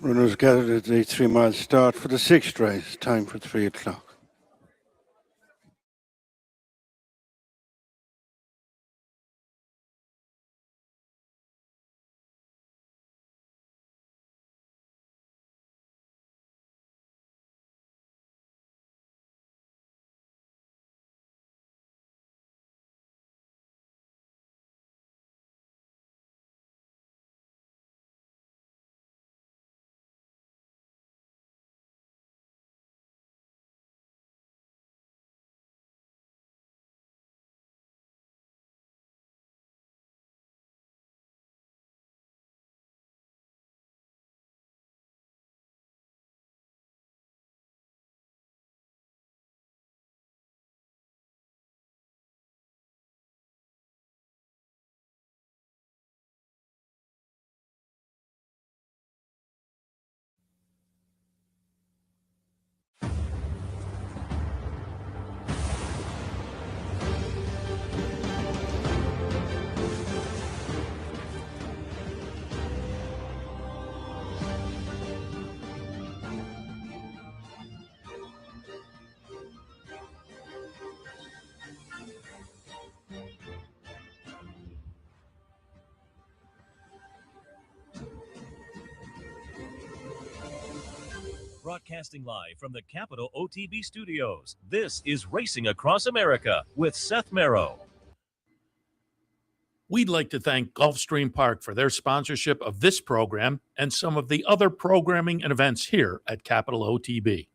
Runners gathered at the 3 mile start for the 6th race, time for 3 o'clock. Broadcasting live from the Capital OTB studios, this is Racing Across America with Seth Merrow. We'd like to thank Gulfstream Park for their sponsorship of this program and some of the other programming and events here at Capital OTB.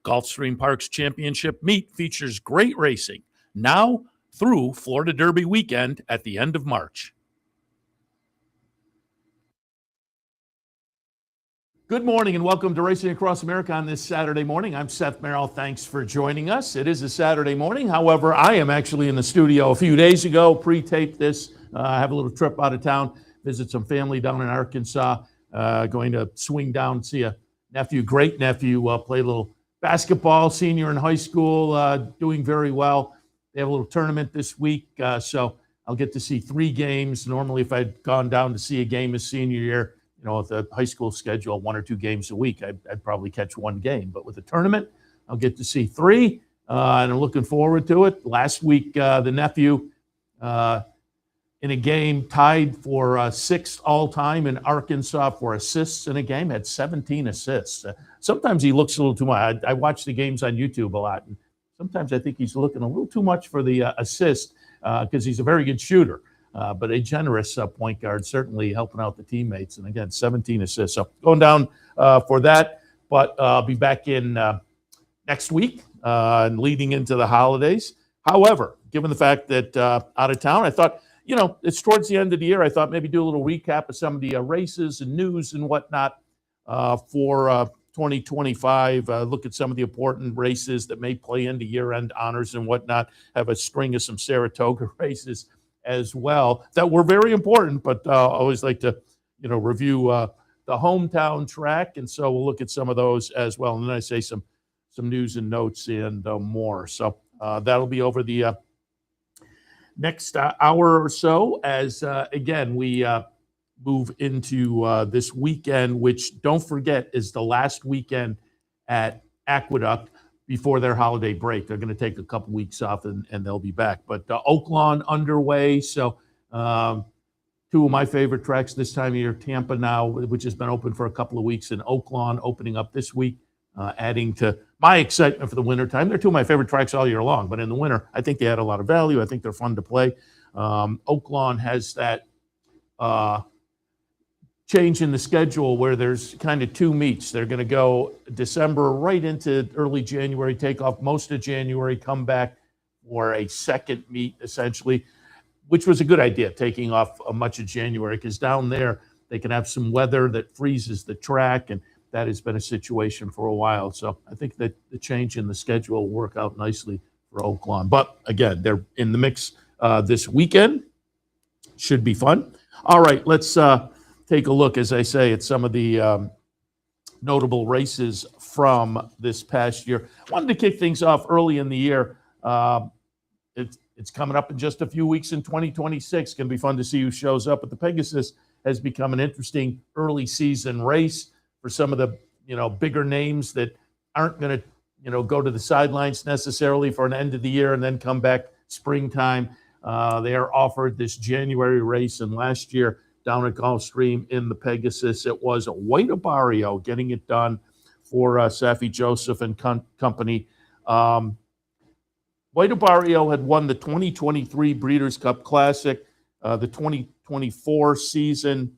Gulfstream Park's championship meet features great racing now through Florida Derby weekend at the end of March. Good morning and welcome to Racing Across America on this Saturday morning. I'm Seth Merrow. Thanks for joining us. It is a Saturday morning. However, I am actually in the studio a few days ago, pre-taped this. I have a little trip out of town, visit some family down in Arkansas, going to swing down and see a nephew, great nephew, play a little basketball, senior in high school, doing very well. They have a little tournament this week, so I'll get to see 3 games. Normally, if I'd gone down to see a game his senior year, with the high school schedule, 1 or 2 games a week, I'd probably catch 1 game. But with the tournament, I'll get to see 3, and I'm looking forward to it. Last week, the nephew, in a game, tied for 6th all-time in Arkansas for assists in a game, had 17 assists. Sometimes he looks a little too much. I watch the games on YouTube a lot, and sometimes I think he's looking a little too much for the assist because he's a very good shooter. But a generous point guard, certainly helping out the teammates. And again, 17 assists. So going down for that. But I'll be back in next week and leading into the holidays. However, given the fact that out of town, I thought, it's towards the end of the year. I thought maybe do a little recap of some of the races and news and whatnot for 2025. Look at some of the important races that may play into year-end honors and whatnot. Have a string of some Saratoga races as well that were very important, but I always like to, review the hometown track, and so we'll look at some of those as well. And then I say some news and notes and more. So that'll be over the next hour or so as, again, we move into this weekend, which, don't forget, is the last weekend at Aqueduct before their holiday break. They're going to take a couple weeks off and they'll be back. But Oaklawn underway. So 2 of my favorite tracks this time of year, Tampa now, which has been open for a couple of weeks, and Oaklawn opening up this week, adding to my excitement for the wintertime. They're 2 of my favorite tracks all year long, but in the winter, I think they add a lot of value. I think they're fun to play. Oaklawn has that change in the schedule where there's kind of 2 meets. They're going to go December right into early January, take off most of January, come back for a second meet essentially, which was a good idea, taking off much of January, because down there they can have some weather that freezes the track, and that has been a situation for a while. So I think that the change in the schedule will work out nicely for Oaklawn. But again, they're in the mix this weekend. Should be fun. All right, let's take a look, as I say, at some of the notable races from this past year. I wanted to kick things off early in the year. It's coming up in just a few weeks in 2026. It's going to be fun to see who shows up. But the Pegasus has become an interesting early season race for some of the, bigger names that aren't going to, go to the sidelines necessarily for an end of the year and then come back springtime. They are offered this January race, and last year down at Gulfstream in the Pegasus, it was White Barrio getting it done for Safi Joseph and company. White Barrio had won the 2023 Breeders' Cup Classic, the 2024 season.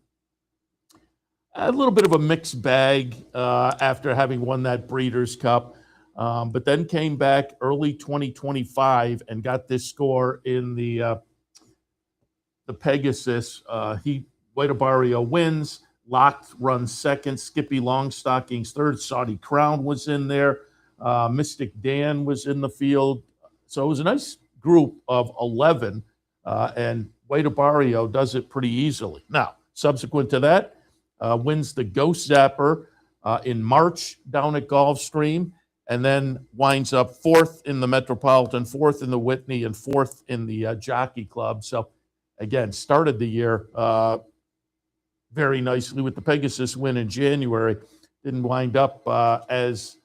A little bit of a mixed bag after having won that Breeders' Cup, but then came back early 2025 and got this score in the Pegasus. White Barrio wins. Locked runs second. Skippy Longstockings third. Saudi Crown was in there. Mystic Dan was in the field. So it was a nice group of 11, and White Barrio does it pretty easily. Now, subsequent to that, wins the Ghost Zapper in March down at Gulfstream, and then winds up fourth in the Metropolitan, fourth in the Whitney, and fourth in the Jockey Club. So, again, started the year very nicely with the Pegasus win in January. Didn't wind up as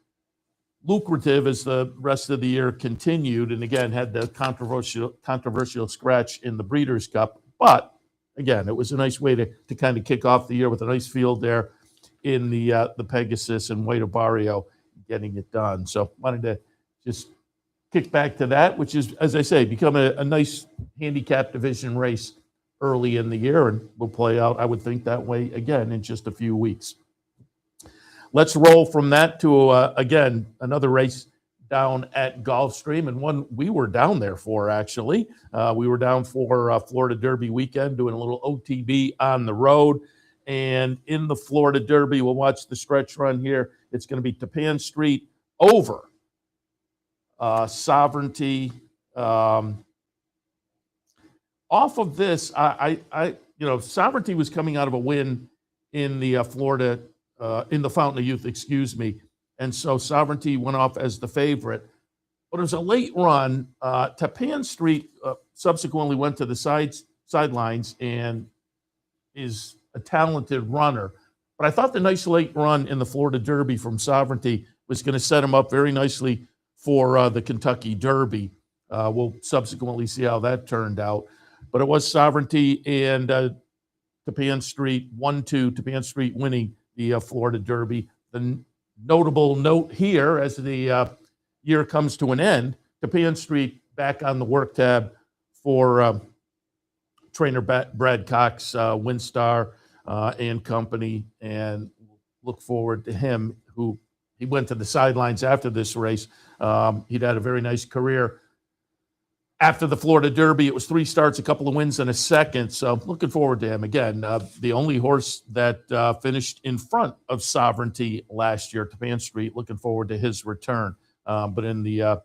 lucrative as the rest of the year continued, and again had the controversial scratch in the Breeders' Cup. But again, it was a nice way to kind of kick off the year with a nice field there in the Pegasus, and White Barrio getting it done. So wanted to just kick back to that, which is, as I say, become a nice handicap division race early in the year, and will play out, I would think, that way again in just a few weeks. Let's roll from that to, again, another race down at Gulfstream, and one we were down there for, actually. We were down for Florida Derby weekend, doing a little OTB on the road. And in the Florida Derby, we'll watch the stretch run here. It's going to be Tappan Street over Sovereignty. Off of this, Sovereignty was coming out of a win in the Florida in the Fountain of Youth, excuse me. And so Sovereignty went off as the favorite. But it was a late run. Tappan Street subsequently went to the sidelines and is a talented runner. But I thought the nice late run in the Florida Derby from Sovereignty was going to set him up very nicely for the Kentucky Derby. We'll subsequently see how that turned out. But it was Sovereignty and Tappan Street, 1-2, Tappan Street winning the Florida Derby. The notable note here, as the year comes to an end, Tappan Street back on the work tab for trainer Brad Cox, Winstar and company, and look forward to him, who he went to the sidelines after this race. He'd had a very nice career. After the Florida Derby, it was 3 starts, a couple of wins, and a second. So looking forward to him. Again, the only horse that finished in front of Sovereignty last year, Tappan Street, looking forward to his return. But in the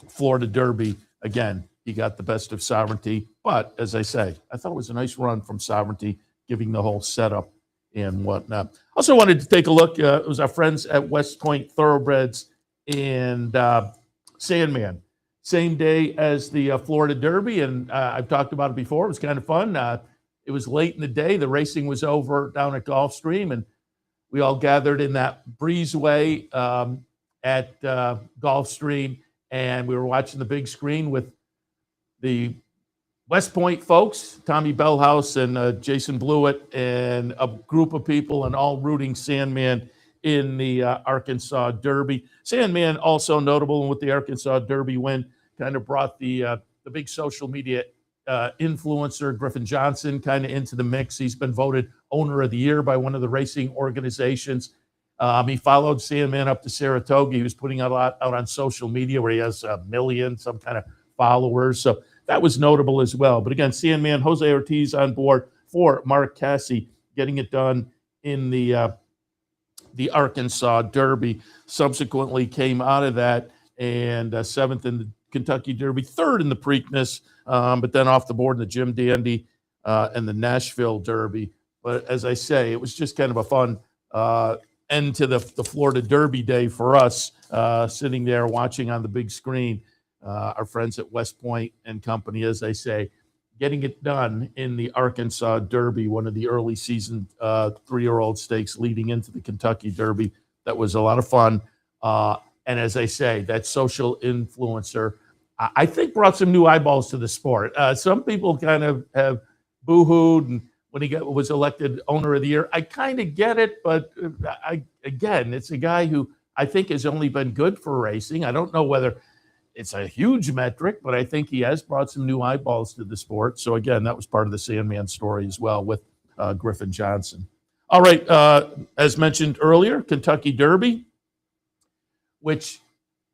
Florida Derby, again, he got the best of Sovereignty. But as I say, I thought it was a nice run from Sovereignty, giving the whole setup and whatnot. Also wanted to take a look. It was our friends at West Point Thoroughbreds and Sandman. Same day as the Florida Derby, and I've talked about it before. It was kind of fun. It was late in the day. The racing was over down at Gulfstream, and we all gathered in that breezeway at Gulfstream, and we were watching the big screen with the West Point folks, Tommy Bellhouse and Jason Blewett, and a group of people, and all rooting Sandman in the Arkansas Derby. Sandman also notable with the Arkansas Derby win, kind of brought the big social media influencer Griffin Johnson kind of into the mix. He's been voted owner of the year by one of the racing organizations. He followed Sandman up to Saratoga. He was putting a lot out on social media where he has a million, some kind of followers. So that was notable as well. But again, Sandman, Jose Ortiz on board for Mark Cassie, getting it done in the Arkansas Derby. Subsequently came out of that and 7th in the Kentucky Derby, 3rd in the Preakness, but then off the board in the Jim Dandy and the Nashville Derby. But as I say, it was just kind of a fun end to the Florida Derby day for us, sitting there watching on the big screen. Our friends at West Point and company, as I say, getting it done in the Arkansas Derby, one of the early season 3-year-old stakes leading into the Kentucky Derby. That was a lot of fun. And as I say, that social influencer, I think, brought some new eyeballs to the sport. Some people kind of have boo-hooed and when he was elected owner of the year. I kind of get it, but again, it's a guy who I think has only been good for racing. I don't know whether it's a huge metric, but I think he has brought some new eyeballs to the sport. So again, that was part of the Sandman story as well with Griffin Johnson. All right, as mentioned earlier, Kentucky Derby, which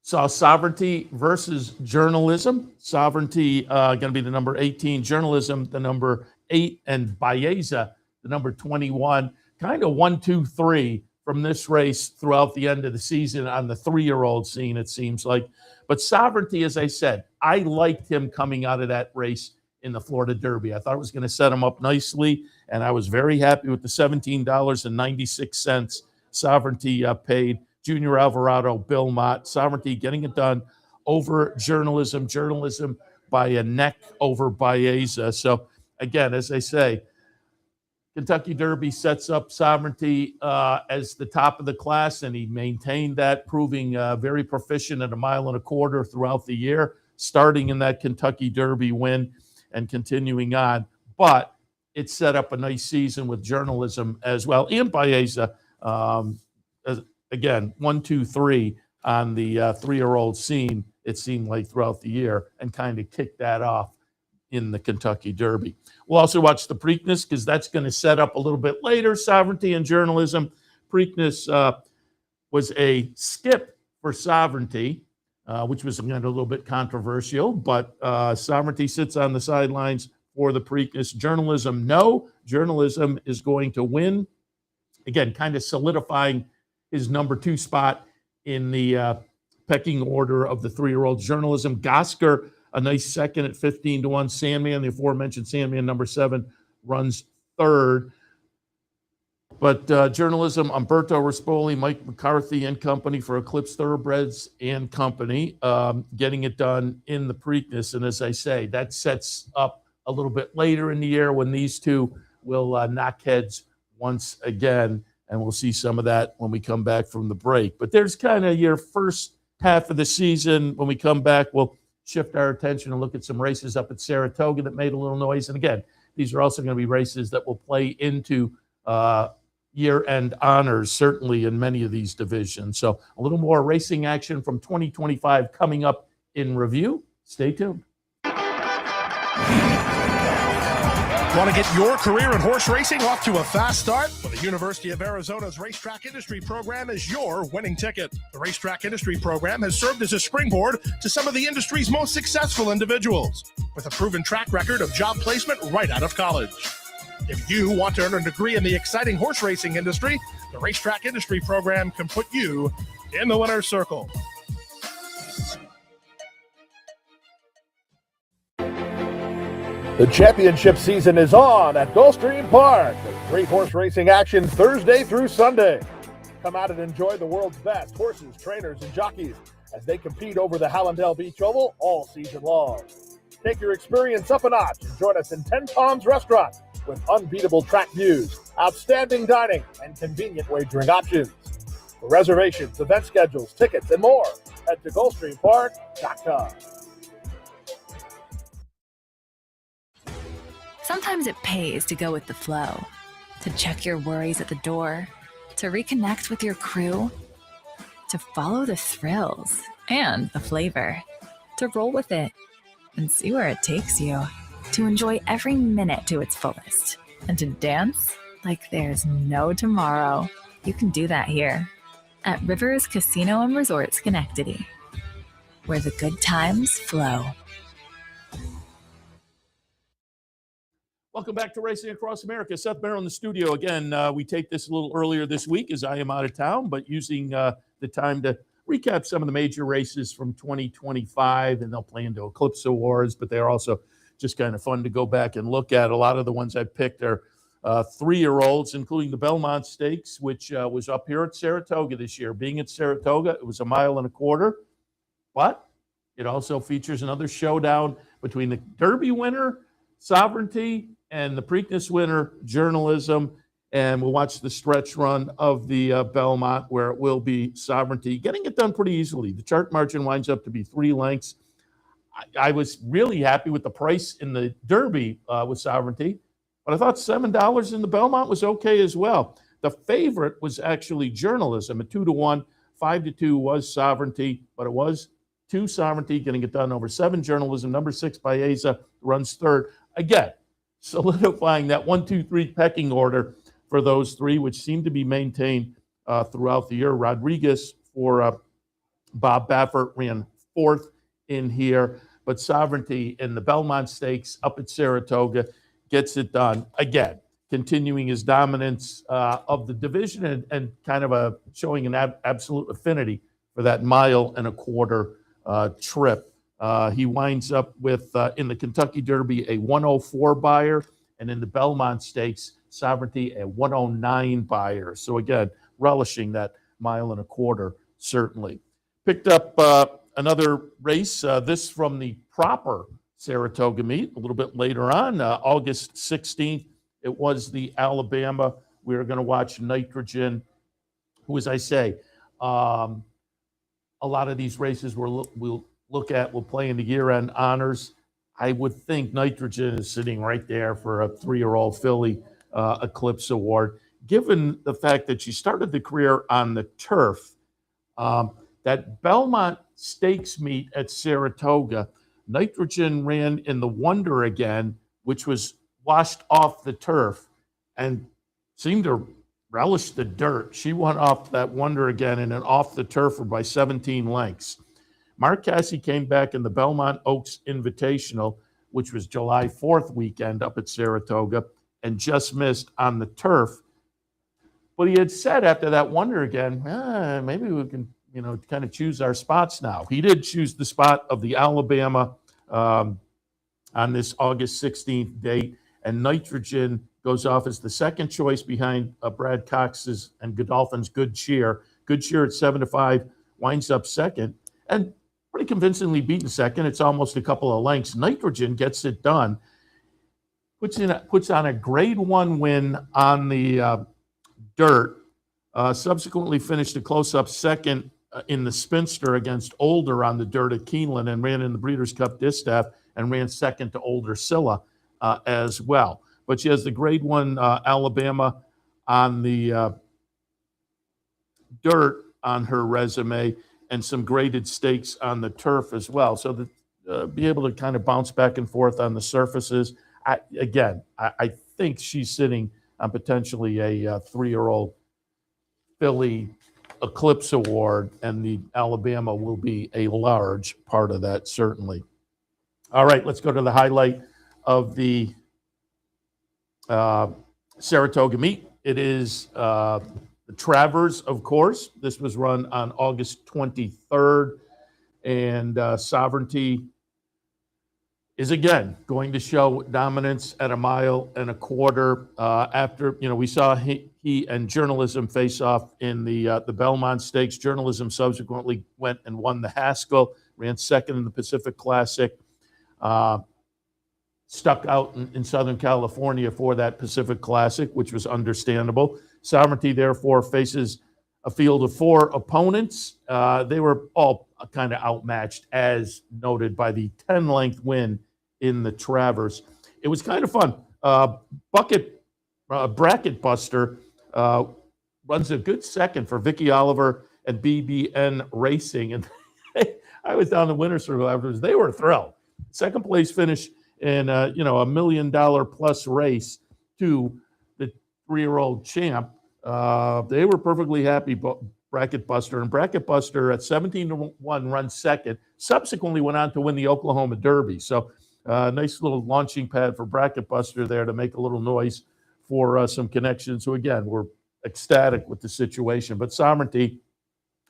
saw Sovereignty versus Journalism. Sovereignty going to be the number 18, Journalism the number 8, and Baeza the number 21. Kind of 1, 2, 3 from this race throughout the end of the season on the 3-year-old scene, it seems like. But Sovereignty, as I said, I liked him coming out of that race in the Florida Derby. I thought it was going to set him up nicely, and I was very happy with the $17.96 Sovereignty paid. Junior Alvarado, Belmont, Sovereignty getting it done over Journalism by a neck over Baeza. So again, as I say, Kentucky Derby sets up Sovereignty as the top of the class, and he maintained that, proving very proficient at 1.25 miles throughout the year, starting in that Kentucky Derby win and continuing on. But it set up a nice season with Journalism as well. And Baeza, again, 1, 2, 3 on the 3-year-old scene, it seemed like, throughout the year, and kind of kicked that off in the Kentucky Derby. We'll also watch the Preakness because that's going to set up a little bit later, Sovereignty and Journalism. Preakness was a skip for Sovereignty, which was again a little bit controversial, but Sovereignty sits on the sidelines for the Preakness. Journalism, no. Journalism is going to win. Again, kind of solidifying his number 2 spot in the pecking order of the 3-year-old. Journalism, Gosker, a nice second at 15-1. Sandman, the aforementioned Sandman, number 7, runs third. But Journalism, Umberto Rispoli, Mike McCarthy and company for Eclipse Thoroughbreds and company, getting it done in the Preakness. And as I say, that sets up a little bit later in the year when these two will knock heads once again. And we'll see some of that when we come back from the break. But there's kind of your first half of the season. When we come back, we'll shift our attention and look at some races up at Saratoga that made a little noise. And again, these are also going to be races that will play into year-end honors, certainly in many of these divisions. So a little more racing action from 2025 coming up in review. Stay tuned. Want to get your career in horse racing off to a fast start? Well, the University of Arizona's Racetrack Industry Program is your winning ticket. The Racetrack Industry Program has served as a springboard to some of the industry's most successful individuals, with a proven track record of job placement right out of college. If you want to earn a degree in the exciting horse racing industry, the Racetrack Industry Program can put you in the winner's circle. The championship season is on at Gulfstream Park with great horse racing action Thursday through Sunday. Come out and enjoy the world's best horses, trainers, and jockeys as they compete over the Hallandale Beach Oval all season long. Take your experience up a notch and join us in 10 Palms Restaurant with unbeatable track views, outstanding dining, and convenient wagering options. For reservations, event schedules, tickets, and more, head to GulfstreamPark.com. Sometimes it pays to go with the flow, to check your worries at the door, to reconnect with your crew, to follow the thrills and the flavor, to roll with it and see where it takes you, to enjoy every minute to its fullest, and to dance like there's no tomorrow. You can do that here at Rivers Casino and Resort Schenectady, where the good times flow. Welcome back to Racing Across America. Seth Merrow in the studio again. We take this a little earlier this week as I am out of town, but using the time to recap some of the major races from 2025, and they'll play into Eclipse Awards, but they're also just kind of fun to go back and look at. A lot of the ones I picked are 3-year-olds, including the Belmont Stakes, which was up here at Saratoga this year. Being at Saratoga, it was 1.25 miles, but it also features another showdown between the Derby winner, Sovereignty and the Preakness winner, Journalism, and we'll watch the stretch run of the Belmont, where it will be Sovereignty, getting it done pretty easily. The chart margin winds up to be 3 lengths. I was really happy with the price in the Derby with Sovereignty, but I thought $7 in the Belmont was okay as well. The favorite was actually Journalism at 2-1. 5-2 was Sovereignty, but it was 2 Sovereignty, getting it done over 7 Journalism. Number 6 Baeza runs third. Again, solidifying that 1, 2, 3 pecking order for those 3, which seem to be maintained throughout the year. Rodriguez for Bob Baffert ran 4th in here, but Sovereignty in the Belmont Stakes up at Saratoga gets it done. Again, continuing his dominance of the division and kind of showing an absolute affinity for that 1.25 mile trip. He winds up with, in the Kentucky Derby, a 104 buyer, and in the Belmont Stakes, Sovereignty, a 109 buyer. So again, relishing that 1.25 miles, certainly. Picked up another race, this from the proper Saratoga meet, a little bit later on, August 16th. It was the Alabama. We are going to watch Nitrogen, who, as I say, a lot of these races we'll play in the year-end honors. I would think Nitrogen is sitting right there for a 3-year-old filly Eclipse Award, given the fact that she started the career on the turf. That Belmont Stakes meet at Saratoga, Nitrogen ran in the Wonder again, which was washed off the turf and seemed to relish the dirt. She went off that Wonder again in an off the turfer by 17 lengths. Mark Casse came back in the Belmont Oaks Invitational, which was July 4th weekend up at Saratoga, and just missed on the turf. But he had said after that Wonder again, maybe we can, kind of choose our spots now. He did choose the spot of the Alabama on this August 16th date, and Nitrogen goes off as the second choice behind Brad Cox's and Godolphin's Good Cheer. Good Cheer at 7-5 winds up second, and pretty convincingly beaten second. It's almost a couple of lengths. Nitrogen gets it done. Puts on a grade 1 win on the dirt. Subsequently finished a close-up second in the Spinster against Older on the dirt at Keeneland, and ran in the Breeders' Cup Distaff and ran second to Older Silla as well. But she has the grade 1 Alabama on the dirt on her resume, and some graded stakes on the turf as well. So that be able to kind of bounce back and forth on the surfaces. I think she's sitting on potentially a 3-year-old filly Eclipse Award, and the Alabama will be a large part of that, certainly. All right, let's go to the highlight of the Saratoga meet. It is the Travers, of course. This was run on August 23rd, and Sovereignty is again going to show dominance at 1.25 miles. After we saw he and Journalism face off in the Belmont Stakes. Journalism subsequently went and won the Haskell, ran second in the Pacific Classic. Stuck out in Southern California for that Pacific Classic, which was understandable. Sovereignty, therefore, faces a field of 4 opponents. They were all kind of outmatched, as noted by the 10-length win in the Travers. It was kind of fun. Bracket Buster runs a good second for Vicky Oliver and BBN Racing. And I was down the winner's circle afterwards. They were thrilled. Second place finish in a $1 million plus race to the 3-year-old champ. They were perfectly happy, Bracket Buster. And Bracket Buster at 17-1 runs second, subsequently went on to win the Oklahoma Derby. So nice little launching pad for Bracket Buster there to make a little noise for some connections. So again, we're ecstatic with the situation. But Sovereignty,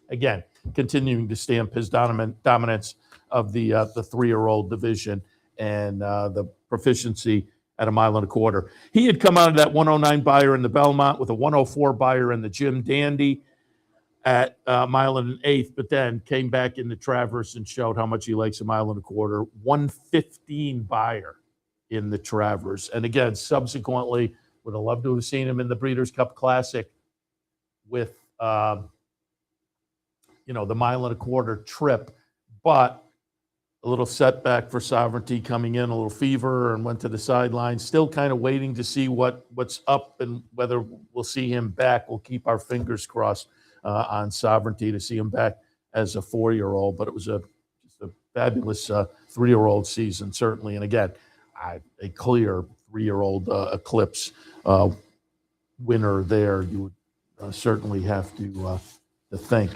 again, continuing to stamp his dominance of the 3-year-old division and the proficiency at 1.25 miles. He had come out of that 109 buyer in the Belmont with a 104 buyer in the Jim Dandy at 1.125 miles, but then came back in the Travers and showed how much he likes 1.25 miles. 115 buyer in the Travers. And again, subsequently, would have loved to have seen him in the Breeders' Cup Classic with, the 1.25 mile trip, but a little setback for Sovereignty coming in, a little fever, and went to the sidelines. Still kind of waiting to see what's up and whether we'll see him back. We'll keep our fingers crossed on Sovereignty to see him back as a 4-year-old. But it was just a fabulous 3-year-old season, certainly. And again, a clear 3-year-old Eclipse winner there. You would certainly have to think.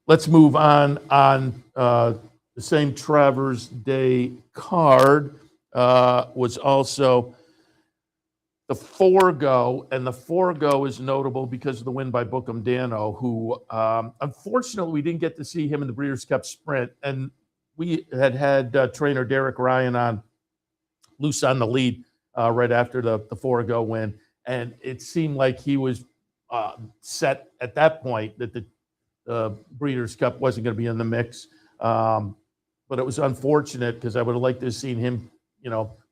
Let's move on the same Travers Day card was also the Forego, and the Forego is notable because of the win by Bookham Dano, who unfortunately we didn't get to see him in the Breeders' Cup Sprint, and we had trainer Derek Ryan on loose on the lead right after the Forego win, and it seemed like he was set at that point that the Breeders' Cup wasn't going to be in the mix. But it was unfortunate because I would have liked to have seen him,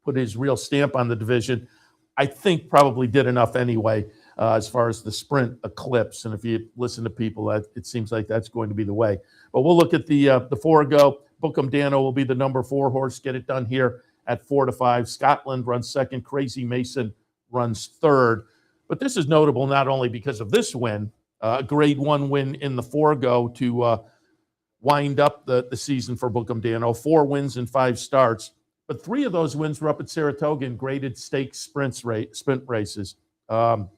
put his real stamp on the division. I think probably did enough anyway as far as the sprint Eclipse. And if you listen to people, it seems like that's going to be the way. But we'll look at the Forego. Bookham Dano will be the number 4 horse. Get it done here at 4-5. Scotland runs second. Crazy Mason runs third. But this is notable not only because of this win, a grade 1 win in the Forego to wind up the season for Bookham Dano. 4 wins in 5 starts, but 3 of those wins were up at Saratoga in graded stakes sprint races. The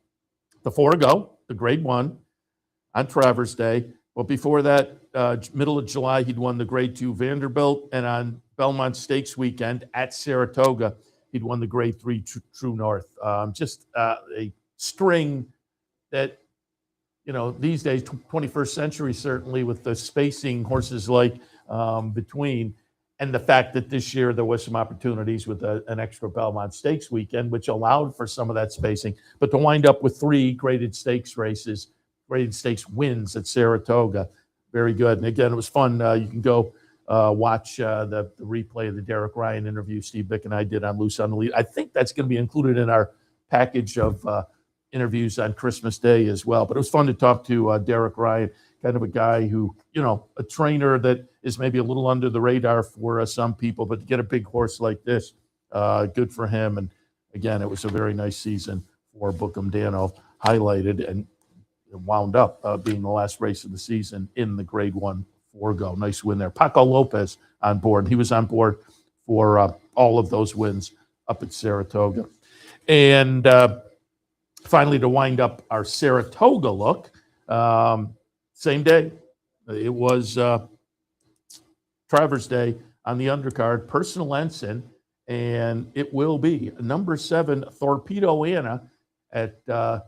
Forego, the grade 1 on Travers Day. But before that, middle of July, he'd won the grade 2 Vanderbilt, and on Belmont Stakes weekend at Saratoga, he'd won the grade 3 True North. Just a string that, these days, 21st century, certainly with the spacing horses like between, and the fact that this year there was some opportunities with an extra Belmont Stakes weekend, which allowed for some of that spacing. But to wind up with 3 graded stakes races, graded stakes wins at Saratoga, very good. And again, it was fun. You can go watch the replay of the Derek Ryan interview Steve Bick and I did on Loose on the Lead. I think that's going to be included in our package of interviews on Christmas Day as well. But it was fun to talk to Derek Ryan, kind of a guy who, a trainer that is maybe a little under the radar for some people, but to get a big horse like this, good for him. And again, it was a very nice season for Bookham Dano, highlighted and wound up being the last race of the season in the grade 1 Forego. Nice win there. Paco Lopez on board. He was on board for all of those wins up at Saratoga. And finally, to wind up our Saratoga look, same day. It was Travers Day on the undercard, Personal Ensign, and it will be number 7, Torpedo Anna at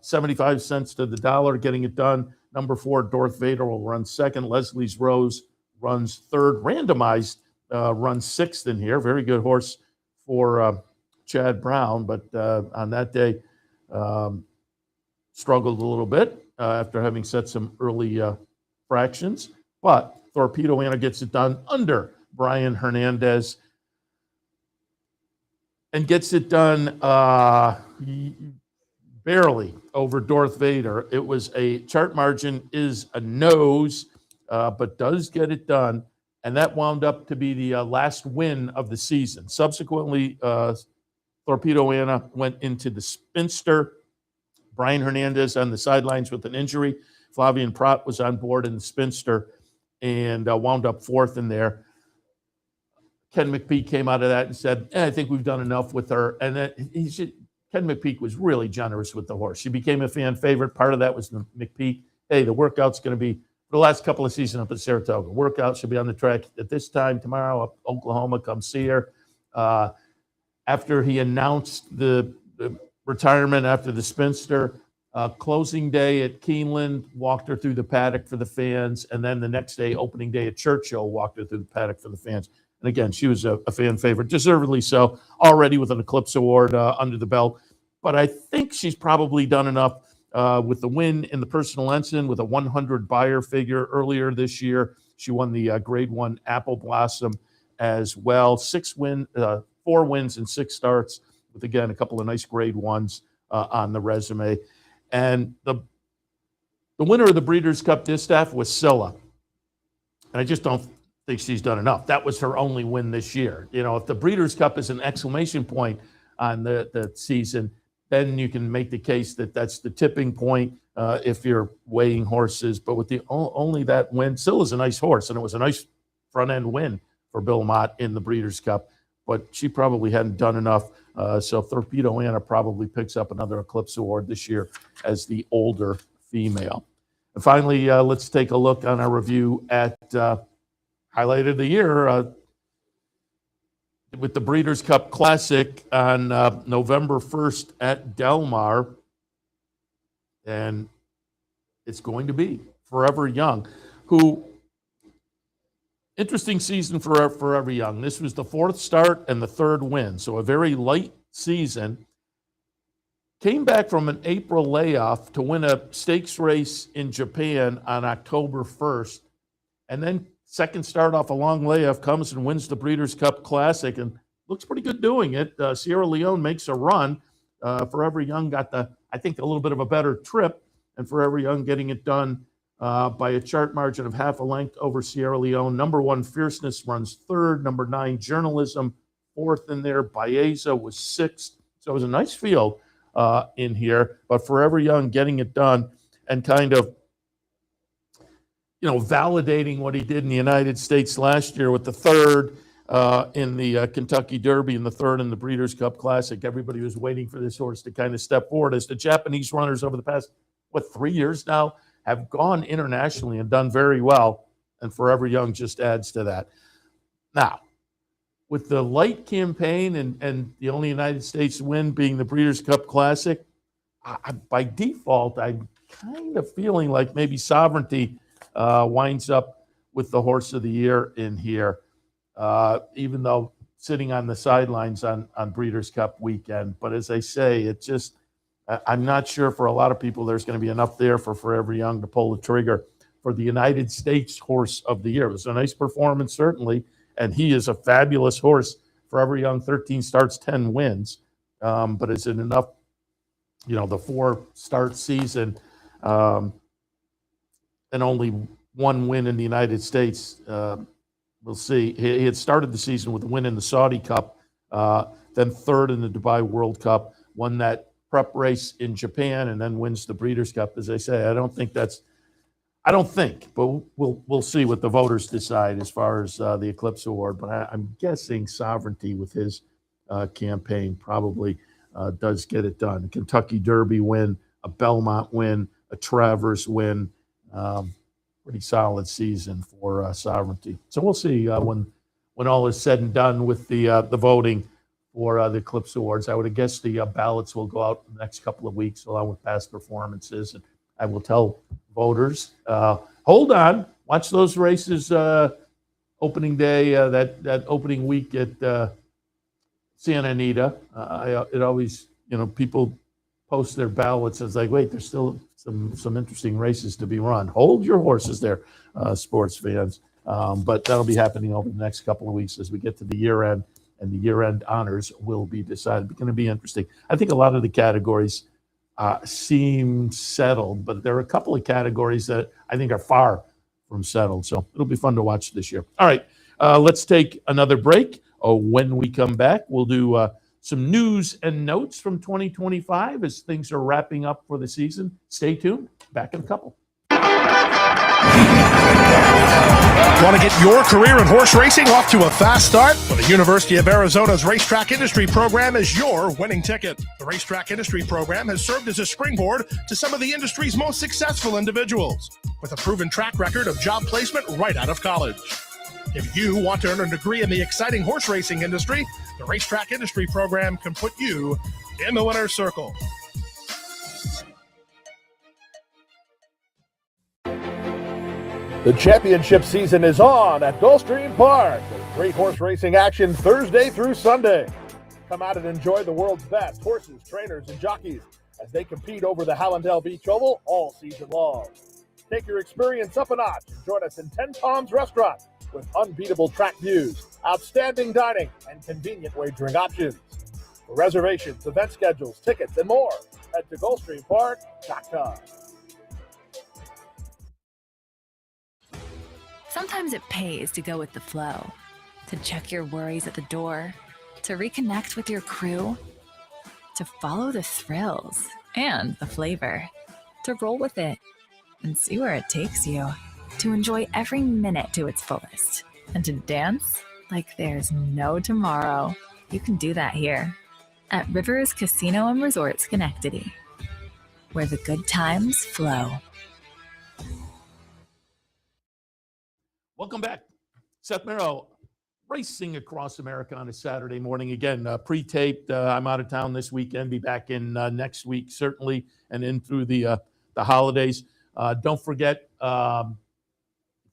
75 cents to the dollar, getting it done. Number 4, Darth Vader will run second. Leslie's Rose runs third. Randomized runs 6th in here. Very good horse for Chad Brown, but on that day, struggled a little bit after having set some early fractions. But Torpedo Anna gets it done under Brian Hernandez and gets it done barely over Darth Vader. It was a chart margin is a nose, but does get it done. And that wound up to be the last win of the season. Subsequently, Torpedo Anna went into the Spinster. Brian Hernandez on the sidelines with an injury. Flavien Prat was on board in the Spinster and wound up 4th in there. Ken McPeak came out of that and said, I think we've done enough with her. And Ken McPeak was really generous with the horse. She became a fan favorite. Part of that was the McPeak. Hey, the workout's going to be for the last couple of seasons up at Saratoga. Workout should be on the track at this time tomorrow up Oklahoma. Come see her. After he announced the retirement after the Spinster, closing day at Keeneland, walked her through the paddock for the fans, and then the next day, opening day at Churchill, walked her through the paddock for the fans. And again, she was a fan favorite, deservedly so, already with an Eclipse Award under the belt. But I think she's probably done enough with the win in the Personal Ensign with a 100 buyer figure earlier this year. She won the Grade 1 Apple Blossom as well. 4 wins and 6 starts with, again, a couple of nice grade ones on the resume. And the winner of the Breeders' Cup Distaff was Scylla. And I just don't think she's done enough. That was her only win this year. You know, if the Breeders' Cup is an exclamation point on the season, then you can make the case that that's the tipping point if you're weighing horses. But with the only that win, Scylla's a nice horse, and it was a nice front-end win for Belmont in the Breeders' Cup. But she probably hadn't done enough. So Torpedo Anna probably picks up another Eclipse Award this year as the older female. And finally, let's take a look on our review at highlight of the year with the Breeders' Cup Classic on November 1st at Del Mar. And it's going to be Forever Young, who, interesting season for Forever Young. This was the 4th start and the 3rd win, so a very light season. Came back from an April layoff to win a stakes race in Japan on October 1st, and then second start off a long layoff, comes and wins the Breeders' Cup Classic and looks pretty good doing it. Sierra Leone makes a run. Forever Young got I think a little bit of a better trip, and Forever Young getting it done by a chart margin of half a length over Sierra Leone. Number 1, Fierceness runs 3rd. Number 9, Journalism, 4th in there. Baeza was 6th. So it was a nice field in here. But Forever Young getting it done and kind of, validating what he did in the United States last year with the 3rd in the Kentucky Derby and the 3rd in the Breeders' Cup Classic. Everybody was waiting for this horse to kind of step forward as the Japanese runners over the past, 3 years now, have gone internationally and done very well, and Forever Young just adds to that. Now, with the light campaign and the only United States win being the Breeders' Cup Classic, by default, I'm kind of feeling like maybe Sovereignty winds up with the Horse of the Year in here, even though sitting on the sidelines on Breeders' Cup weekend. But as I say, I'm not sure for a lot of people there's going to be enough there for Forever Young to pull the trigger for the United States Horse of the Year. It was a nice performance, certainly, and he is a fabulous horse. Forever Young, 13 starts, 10 wins. But is it enough, the 4-start season and only 1 win in the United States? We'll see. He had started the season with a win in the Saudi Cup, then 3rd in the Dubai World Cup, won that prep race in Japan, and then wins the Breeders' Cup. As I say, I don't think, but we'll see what the voters decide as far as the Eclipse Award. But I'm guessing Sovereignty with his campaign probably does get it done. A Kentucky Derby win, a Belmont win, a Travers win. Pretty solid season for Sovereignty. So we'll see when all is said and done with the voting for the Eclipse Awards. I would have guessed the ballots will go out in the next couple of weeks along with past performances. And I will tell voters, hold on, watch those races opening day, that opening week at Santa Anita. It always, people post their ballots. It's like, wait, there's still some interesting races to be run. Hold your horses there, sports fans. But that'll be happening over the next couple of weeks as we get to the year end, and the year-end honors will be decided. It's going to be interesting. I think a lot of the categories seem settled, but there are a couple of categories that I think are far from settled. So it'll be fun to watch this year. All right, let's take another break. When we come back, we'll do some news and notes from 2025 as things are wrapping up for the season. Stay tuned. Back in a couple. Want to get your career in horse racing off to a fast start? Well, the University of Arizona's Racetrack Industry Program is your winning ticket. The Racetrack Industry Program has served as a springboard to some of the industry's most successful individuals, with a proven track record of job placement right out of college. If you want to earn a degree in the exciting horse racing industry, the Racetrack Industry Program can put you in the winner's circle. The championship season is on at Gulfstream Park. With great horse racing action Thursday through Sunday. Come out and enjoy the world's best horses, trainers, and jockeys as they compete over the Hallandale Beach Oval all season long. Take your experience up a notch and join us in 10 Palms Restaurant, with unbeatable track views, outstanding dining, and convenient wagering options. For reservations, event schedules, tickets, and more, head to GulfstreamPark.com. Sometimes it pays to go with the flow, to check your worries at the door, to reconnect with your crew, to follow the thrills and the flavor, to roll with it and see where it takes you, to enjoy every minute to its fullest, and to dance like there's no tomorrow. You can do that here at Rivers Casino and Resort Schenectady, where the good times flow. Welcome back. Seth Merrow, racing across America on a Saturday morning. Again, pre-taped. I'm out of town this weekend. Be back in next week, certainly, and in through the holidays. Don't forget, if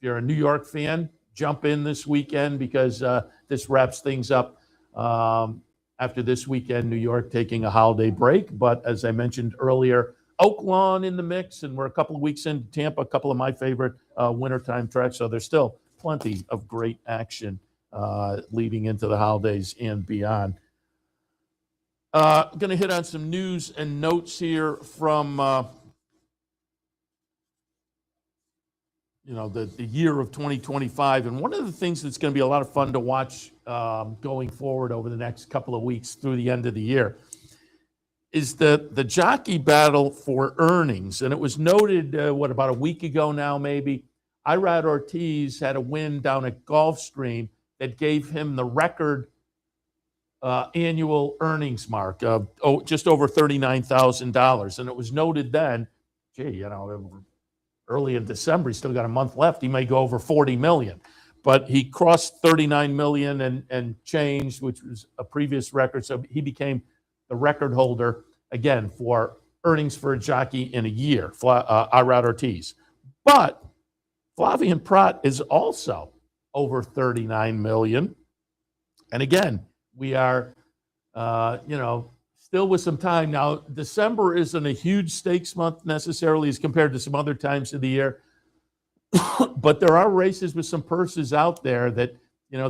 you're a New York fan, jump in this weekend because this wraps things up after this weekend, New York taking a holiday break. But as I mentioned earlier, Oaklawn in the mix, and we're a couple of weeks into Tampa, a couple of my favorite wintertime tracks. So there's still plenty of great action leading into the holidays and beyond. Going to hit on some news and notes here from the year of 2025. And one of the things that's going to be a lot of fun to watch going forward over the next couple of weeks through the end of the year is the jockey battle for earnings. And it was noted, about a week ago now, maybe, Irad Ortiz had a win down at Gulfstream that gave him the record annual earnings mark of just over $39,000. And it was noted then, early in December, he's still got a month left. He may go over 40 million, but he crossed 39 million and changed, which was a previous record. So he became the record holder again for earnings for a jockey in a year, Irad Ortiz. But Flavien Prat is also over 39 million. And again, we are, still with some time. Now, December isn't a huge stakes month necessarily as compared to some other times of the year. But there are races with some purses out there that,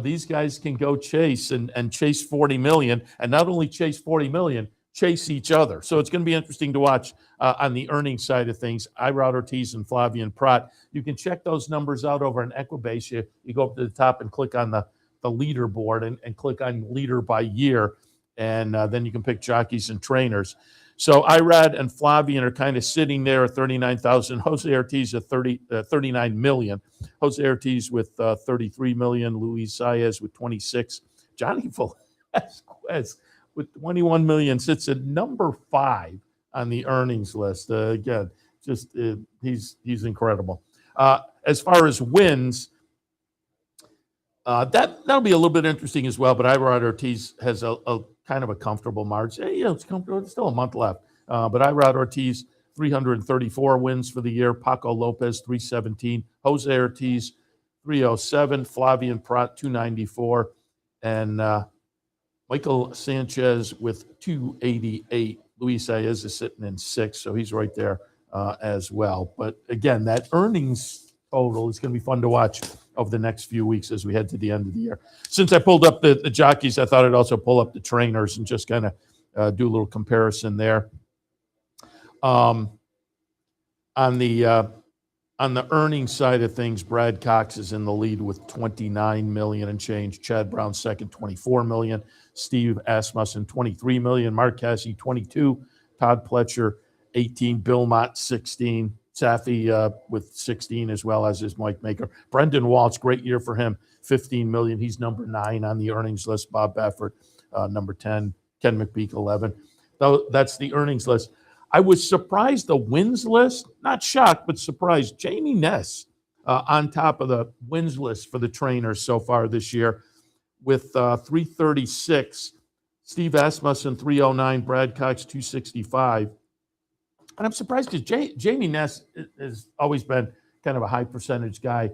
these guys can go chase and chase 40 million. And not only chase 40 million, chase each other. So it's going to be interesting to watch on the earnings side of things. Irad Ortiz and Flavien Prat. You can check those numbers out over on Equibase. You go up to the top and click on the leaderboard and click on leader by year. And then you can pick jockeys and trainers. So Irad and Flavien are kind of sitting there at 39,000. Jose Ortiz at 39 million. Jose Ortiz with 33 million. Luis Saez with 26. Johnny Velazquez with 21 million sits at number 5 on the earnings list. Again, just he's incredible. As far as wins, that'll be a little bit interesting as well. But Irad Ortiz has a kind of a comfortable margin. It's comfortable. It's still a month left. But Irad Ortiz, 334 wins for the year. Paco Lopez, 317. Jose Ortiz, 307. Flavien Prat, 294. And Michael Sanchez with 288. Luis Saez is sitting in 6, so he's right there as well. But again, that earnings total is going to be fun to watch over the next few weeks as we head to the end of the year. Since I pulled up the jockeys, I thought I'd also pull up the trainers and just kind of do a little comparison there. On the earnings side of things, Brad Cox is in the lead with 29 million and change. Chad Brown second, 24 million. Steve Asmussen, 23 million. Mark Cassidy, 22. Todd Pletcher, 18. Bill Mott, 16. Safi with 16 as well as his Mike Maker. Brendan Walsh, great year for him, 15 million. He's number 9 on the earnings list. Bob Baffert, number 10. Ken McPeak, 11. That's the earnings list. I was surprised the wins list, not shocked, but surprised. Jamie Ness on top of the wins list for the trainers so far this year with 336. Steve Asmussen, 309. Brad Cox, 265. And I'm surprised because Jamie Ness has always been kind of a high percentage guy.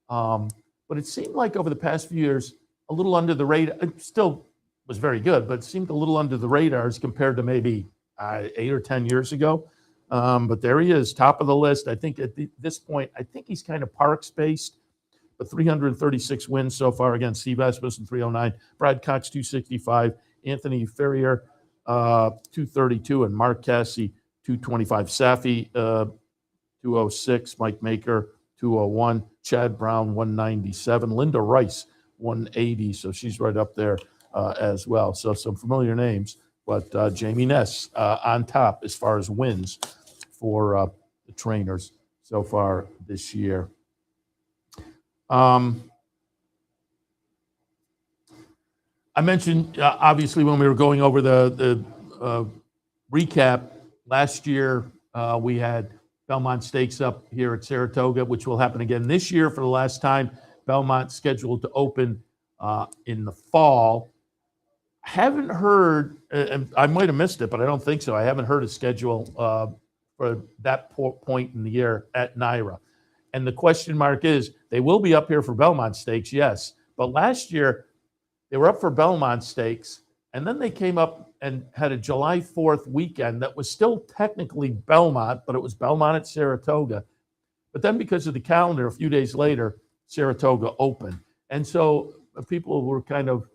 But it seemed like over the past few years, a little under the radar. It still was very good, but it seemed a little under the radar as compared to maybe 8 or 10 years ago. But there he is, top of the list. I think at this point, I think he's kind of Parks-based but 336 wins so far. Again, Steve Asmussen, 309, Brad Cox, 265, Anthony Ferrier, 232, and Mark Cassie, 225. Safi, 206, Mike Maker, 201, Chad Brown, 197, Linda Rice, 180, so she's right up there as well. So some familiar names, but Jamie Ness on top as far as wins for the trainers so far this year. I mentioned, obviously, when we were going over the recap, last year we had Belmont Stakes up here at Saratoga, which will happen again this year for the last time. Belmont scheduled to open in the fall. Haven't heard, and I might have missed it, but I don't think so. I haven't heard a schedule for that point in the year at NYRA. And the question mark is, they will be up here for Belmont Stakes, yes. But last year, they were up for Belmont Stakes, and then they came up and had a July 4th weekend that was still technically Belmont, but it was Belmont at Saratoga. But then because of the calendar, a few days later, Saratoga opened. And so people were kind of,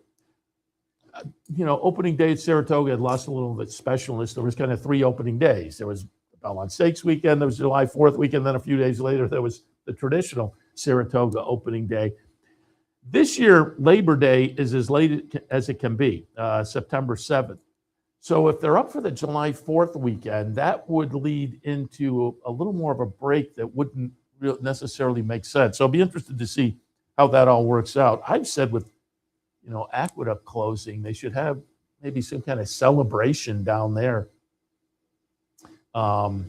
opening day at Saratoga had lost a little of its specialness. There was kind of 3 opening days. There was the Belmont Stakes weekend, there was July 4th weekend, then a few days later, there was the traditional Saratoga opening day. This year, Labor Day is as late as it can be, September 7th. So if they're up for the July 4th weekend, that would lead into a little more of a break that wouldn't necessarily make sense. So I'll be interested to see how that all works out. I've said with, Aqueduct closing, they should have maybe some kind of celebration down there. Have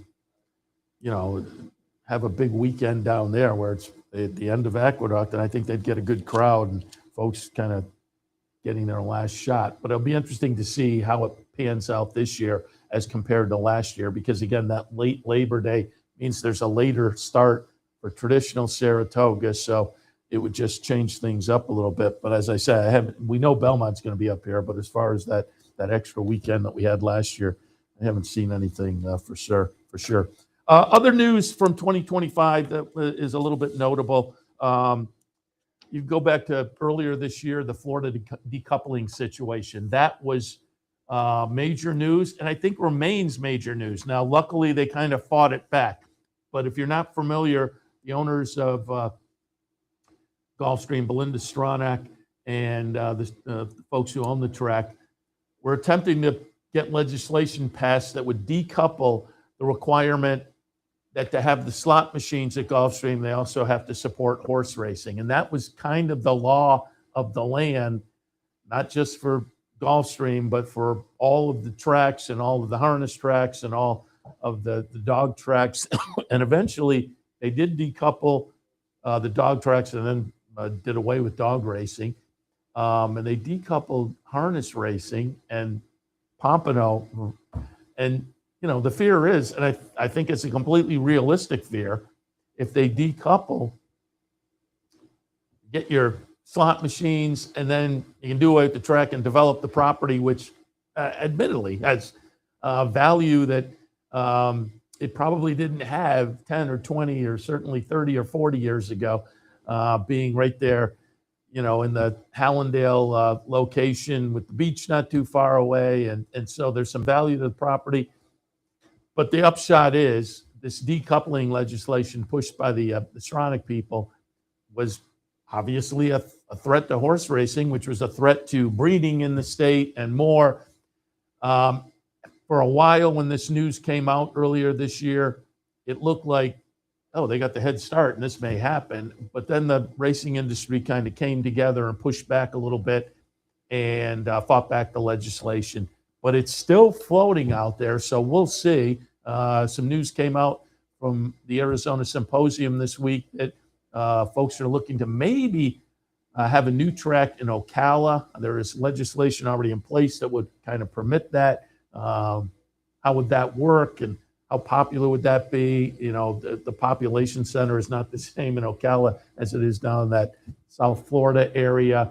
a big weekend down there where it's at the end of Aqueduct, and I think they'd get a good crowd and folks kind of getting their last shot. But it'll be interesting to see how it pans out this year as compared to last year, because again, that late Labor Day means there's a later start for traditional Saratoga, so it would just change things up a little bit. But as I said, we know Belmont's going to be up here, but as far as that extra weekend that we had last year, I haven't seen anything for sure. Other news from 2025 that is a little bit notable. You go back to earlier this year, the Florida decoupling situation. That was major news, and I think remains major news. Now, luckily, they kind of fought it back. But if you're not familiar, the owners of Gulfstream, Belinda Stronach, and the folks who own the track were attempting to get legislation passed that would decouple the requirement that to have the slot machines at Gulfstream, they also have to support horse racing. And that was kind of the law of the land, not just for Gulfstream, but for all of the tracks and all of the harness tracks and all of the dog tracks. And eventually they did decouple the dog tracks and then did away with dog racing. And they decoupled harness racing and Pompano. And the fear is, and I think it's a completely realistic fear, if they decouple, get your slot machines, and then you can do away with the track and develop the property, which admittedly has value that it probably didn't have 10 or 20 or certainly 30 or 40 years ago, being right there, in the Hallandale location with the beach not too far away. And so there's some value to the property. But the upshot is this decoupling legislation pushed by the Stronach people was obviously a threat to horse racing, which was a threat to breeding in the state and more. For a while, when this news came out earlier this year, it looked like, they got the head start and this may happen. But then the racing industry kind of came together and pushed back a little bit and fought back the legislation. But it's still floating out there, so we'll see. Some news came out from the Arizona Symposium this week that folks are looking to maybe have a new track in Ocala. There is legislation already in place that would kind of permit that. How would that work, and how popular would that be? The population center is not the same in Ocala as it is down in that South Florida area.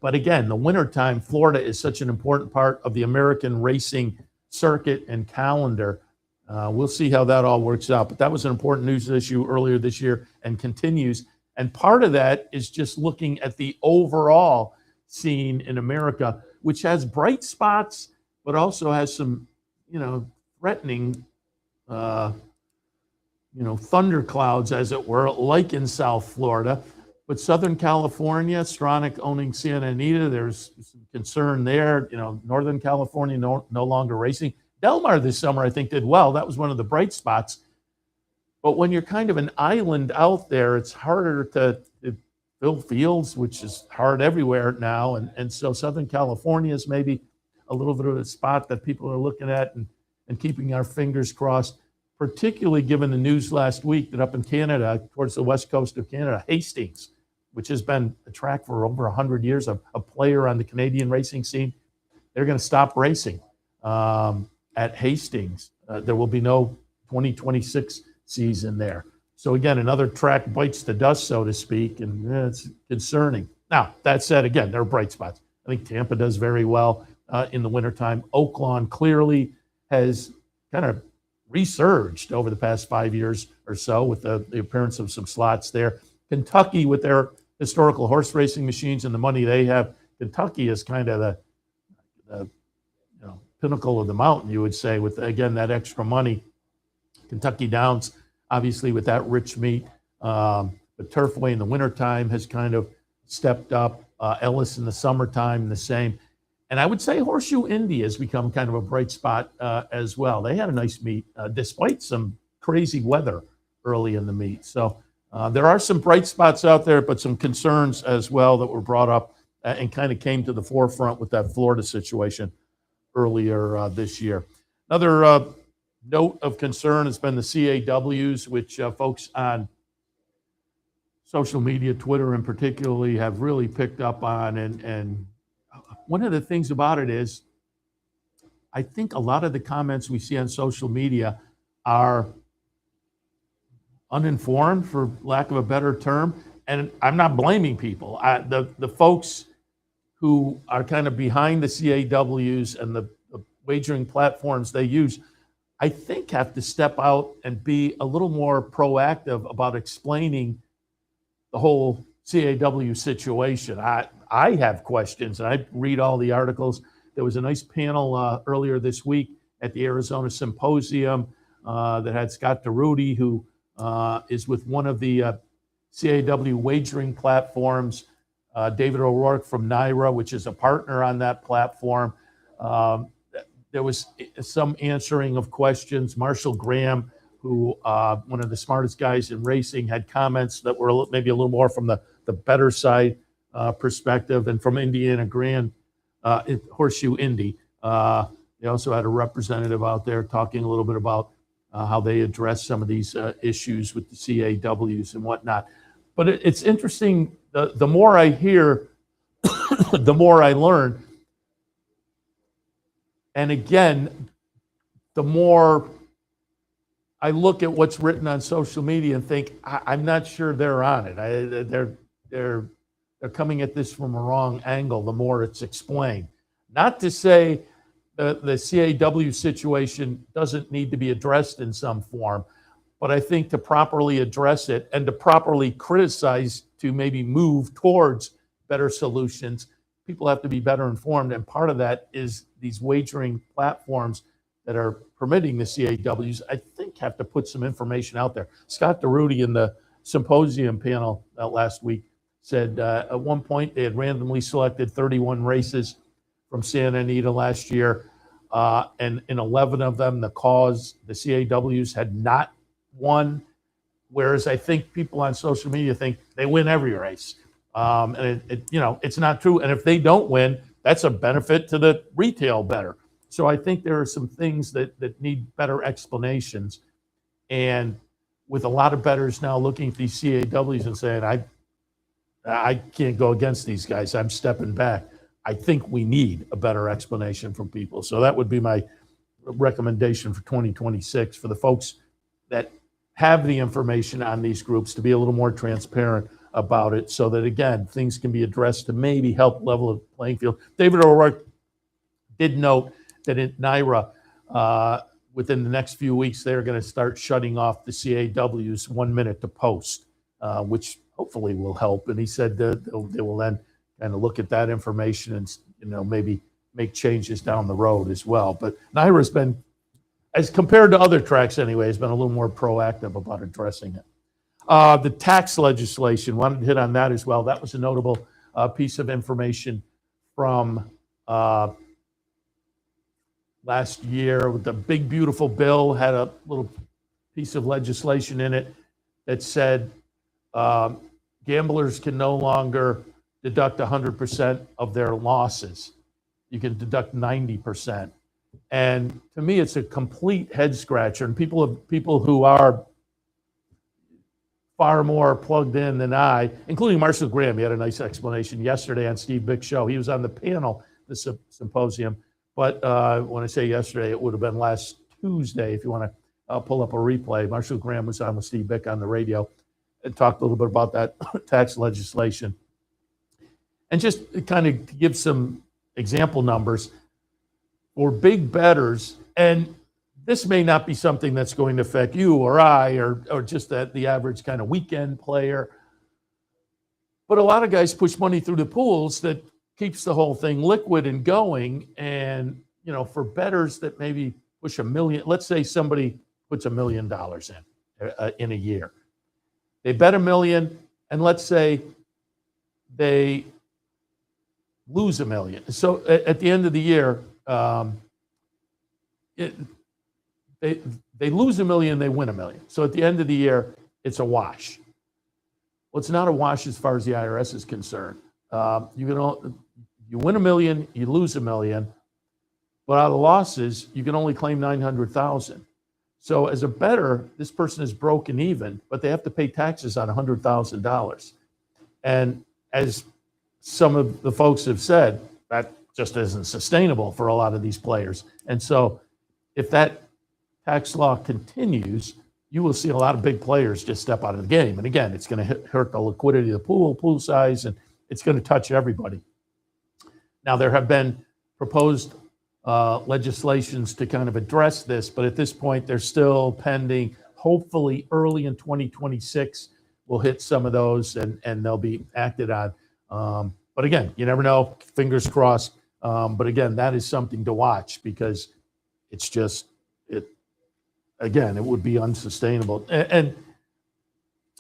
But again, the wintertime, Florida is such an important part of the American racing circuit and calendar. We'll see how that all works out. But that was an important news issue earlier this year and continues And part of that is just looking at the overall scene in America, which has bright spots, but also has some, threatening, thunderclouds, as it were, like in South Florida. But Southern California, Stronach owning Santa Anita, there's some concern there. Northern California no longer racing. Del Mar this summer, I think, did well. That was one of the bright spots. But when you're kind of an island out there, it's harder to fill fields, which is hard everywhere now. And so Southern California is maybe a little bit of a spot that people are looking at and keeping our fingers crossed, particularly given the news last week that up in Canada, towards the west coast of Canada, Hastings, which has been a track for over 100 years, a player on the Canadian racing scene, they're going to stop racing at Hastings. There will be no 2026 season there. So again, another track bites the dust, so to speak, and it's concerning. Now, that said, again, there are bright spots. I think Tampa does very well in the wintertime. Oaklawn clearly has kind of resurged over the past 5 years or so with the appearance of some slots there. Kentucky, with their historical horse racing machines and the money they have, Kentucky is kind of the pinnacle of the mountain, you would say, with, again, that extra money. Kentucky Downs, obviously, with that rich meat. The Turfway in the wintertime has kind of stepped up. Ellis in the summertime, the same. And I would say Horseshoe Indy has become kind of a bright spot as well. They had a nice meet, despite some crazy weather early in the meet. So there are some bright spots out there, but some concerns as well that were brought up and kind of came to the forefront with that Florida situation earlier this year. Another note of concern has been the CAWs, which folks on social media, Twitter in particularly, have really picked up on. And one of the things about it is, I think a lot of the comments we see on social media are uninformed, for lack of a better term. And I'm not blaming people. The folks who are kind of behind the CAWs and the wagering platforms they use, I think, have to step out and be a little more proactive about explaining the whole CAW situation. I have questions, and I read all the articles. There was a nice panel earlier this week at the Arizona Symposium that had Scott DeRudy, who is with one of the CAW wagering platforms, David O'Rourke from NYRA, which is a partner on that platform. There was some answering of questions. Marshall Graham, who one of the smartest guys in racing, had comments that were maybe a little more from the better side perspective. And from Indiana Grand, Horseshoe Indy, they also had a representative out there talking a little bit about how they address some of these issues with the CAWs and whatnot. But it's interesting. The more I hear, the more I learn. And again, the more I look at what's written on social media and think, I'm not sure they're on it. They're coming at this from a wrong angle. The more it's explained, not to say the CAW situation doesn't need to be addressed in some form, but I think to properly address it and to properly criticize, to maybe move towards better solutions, people have to be better informed. And part of that is these wagering platforms that are permitting the CAWs, I think, have to put some information out there. Scott DeRudy in the symposium panel last week said at one point they had randomly selected 31 races from Santa Anita last year, and in 11 of them, the CAWs had not won, whereas I think people on social media think they win every race. And it's not true. And if they don't win, that's a benefit to the retail bettor. So I think there are some things that need better explanations. And with a lot of bettors now looking at these CAWs and saying, I can't go against these guys, I'm stepping back, I think we need a better explanation from people. So that would be my recommendation for 2026 for the folks that have the information on these groups to be a little more transparent about it, so that, again, things can be addressed to maybe help level the playing field. David O'Rourke did note that in NYRA, within the next few weeks, they're going to start shutting off the CAWs 1 minute to post, which hopefully will help. And he said that they will then kind of look at that information and, maybe make changes down the road as well. But NYRA's been, as compared to other tracks anyway, has been a little more proactive about addressing it. The tax legislation, wanted to hit on that as well. That was a notable piece of information from last year. The big, beautiful bill had a little piece of legislation in it that said gamblers can no longer deduct 100% of their losses. You can deduct 90%. And to me, it's a complete head scratcher. And people who are far more plugged in than I, including Marshall Graham, he had a nice explanation yesterday on Steve Bick's show. He was on the panel, the symposium. But when I say yesterday, it would have been last Tuesday, if you want to pull up a replay. Marshall Graham was on with Steve Bick on the radio and talked a little bit about that tax legislation. And just kind of give some example numbers for big bettors, and this may not be something that's going to affect you or I or just the average kind of weekend player, but a lot of guys push money through the pools that keeps the whole thing liquid and going. And, for bettors that maybe push $1 million, let's say somebody puts $1 million in a year. They bet $1 million, and let's say they lose $1 million. So at the end of the year, they lose $1 million, they win $1 million. So at the end of the year, it's a wash. Well, it's not a wash as far as the IRS is concerned. You win $1 million, you lose $1 million, but out of the losses, you can only claim $900,000. So as a bettor, this person is broken even, but they have to pay taxes on $100,000. And as some of the folks have said, that just isn't sustainable for a lot of these players. And so if that tax law continues, you will see a lot of big players just step out of the game. And again, it's going to hurt the liquidity of the pool size, and it's going to touch everybody. Now, there have been proposed legislations to kind of address this, but at this point, they're still pending. Hopefully, early in 2026, we'll hit some of those and they'll be acted on. But again, you never know, fingers crossed. But again, that is something to watch because it's just, it would be unsustainable. And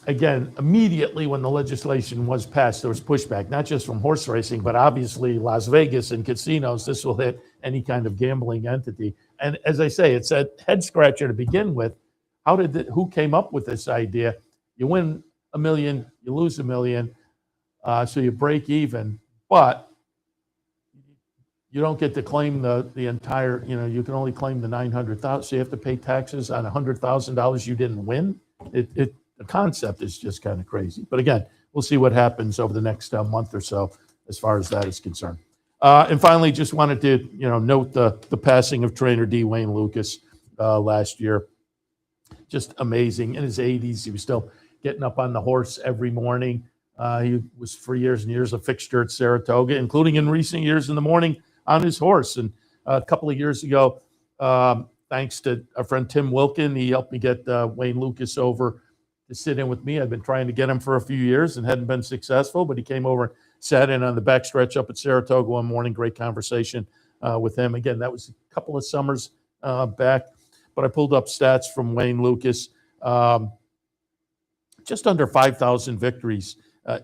again, immediately when the legislation was passed, there was pushback, not just from horse racing, but obviously Las Vegas and casinos. This will hit any kind of gambling entity. And as I say, it's a head scratcher to begin with. Who came up with this idea? You win $1 million, you lose $1 million, so you break even, but you don't get to claim the entire, you can only claim the $900,000, so you have to pay taxes on $100,000 you didn't win. The concept is just kind of crazy. But again, we'll see what happens over the next month or so as far as that is concerned. And finally, just wanted to note the passing of trainer D. Wayne Lucas last year. Just amazing. In his 80s, he was still getting up on the horse every morning. He was for years and years a fixture at Saratoga, including in recent years in the morning on his horse. And a couple of years ago, thanks to our friend Tim Wilkin, he helped me get Wayne Lucas over to sit in with me. I've been trying to get him for a few years and hadn't been successful, but he came over and sat in on the backstretch up at Saratoga one morning. Great conversation with him. Again, that was a couple of summers back, but I pulled up stats from Wayne Lucas. Just under 5,000 victories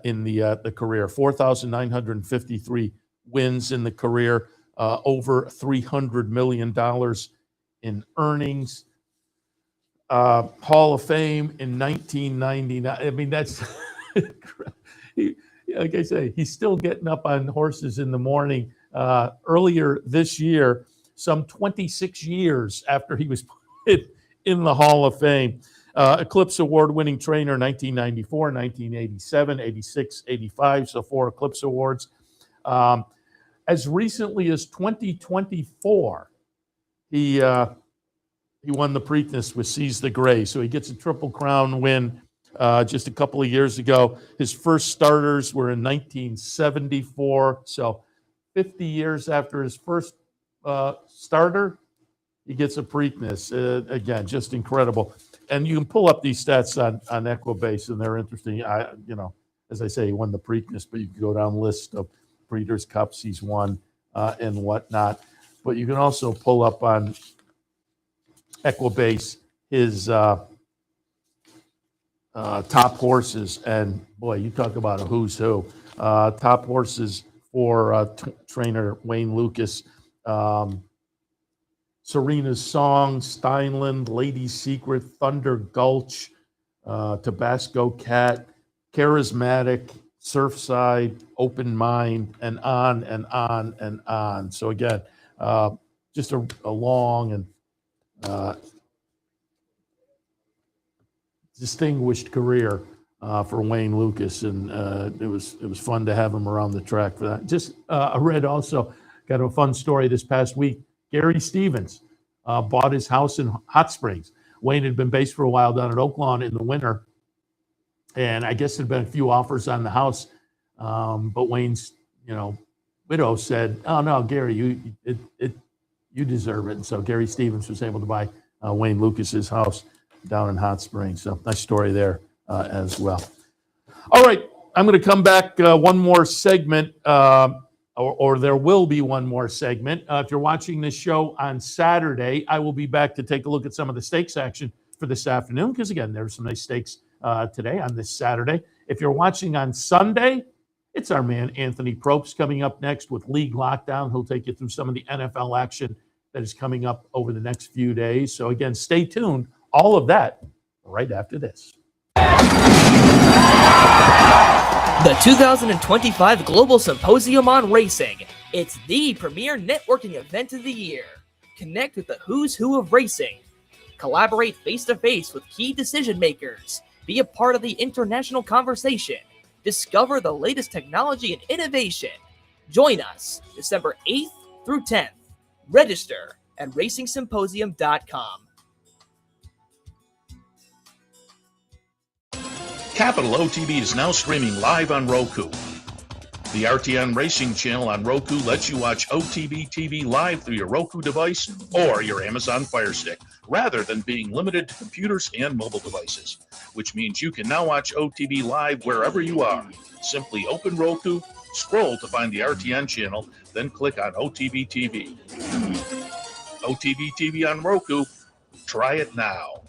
in the career, 4,953 wins in the career, over $300 million in earnings. Hall of Fame in 1999. I mean, that's, like I say, he's still getting up on horses in the morning. Earlier this year, some 26 years after he was put in the Hall of Fame. Eclipse Award-winning trainer 1994, 1987, 86, 85, so 4 Eclipse Awards. As recently as 2024, he won the Preakness with Seize the Gray, so he gets a Triple Crown win just a couple of years ago. His first starters were in 1974, so 50 years after his first starter, he gets a Preakness. Again, just incredible. And you can pull up these stats on Equibase, and they're interesting. as I say, he won the Preakness, but you can go down list of Breeders' Cups he's won and whatnot. But you can also pull up on Equibase his top horses, and boy, you talk about a who's who. Top horses for trainer Wayne Lucas. Serena's Song, Steinland, Lady's Secret, Thunder Gulch, Tabasco Cat, Charismatic, Surfside, Open Mind, and on and on and on. So again, just a long and distinguished career for Wayne Lucas, and it was fun to have him around the track for that. Just I read also, got a fun story this past week. Gary Stevens bought his house in Hot Springs. Wayne had been based for a while down at Oaklawn in the winter, and I guess there'd been a few offers on the house, but Wayne's widow said, "Oh no, Gary, you deserve it." And so Gary Stevens was able to buy Wayne Lucas's house down in Hot Springs. So nice story there as well. All right, I'm going to come back one more segment, or there will be one more segment. If you're watching this show on Saturday, I will be back to take a look at some of the stakes action for this afternoon, because again, there's some nice stakes today on this Saturday. If you're watching on Sunday, it's our man Anthony Propst coming up next with League Lockdown. He'll take you through some of the NFL action that is coming up over the next few days. So again, stay tuned. All of that right after this. The 2025 Global Symposium on Racing. It's the premier networking event of the year. Connect with the who's who of racing. Collaborate face-to-face with key decision makers. Be a part of the international conversation. Discover the latest technology and innovation. Join us December 8th through 10th. Register at racingsymposium.com. Capital OTB is now streaming live on Roku. The RTN Racing channel on Roku lets you watch OTB TV live through your Roku device or your Amazon Fire Stick, rather than being limited to computers and mobile devices, which means you can now watch OTB live wherever you are. Simply open Roku, scroll to find the RTN channel, then click on OTB TV. OTB TV on Roku. Try it now.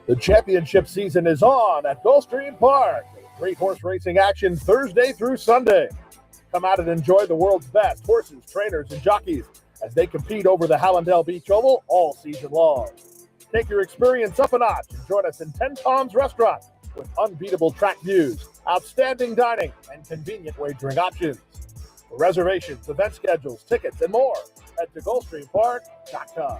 The championship season is on at Gulfstream Park. Great horse racing action Thursday through Sunday. Come out and enjoy the world's best horses, trainers, and jockeys as they compete over the Hallandale Beach Oval all season long. Take your experience up a notch and join us in 10 Palms Restaurant with unbeatable track views, outstanding dining, and convenient wagering options. For reservations, event schedules, tickets, and more, head to GulfstreamPark.com.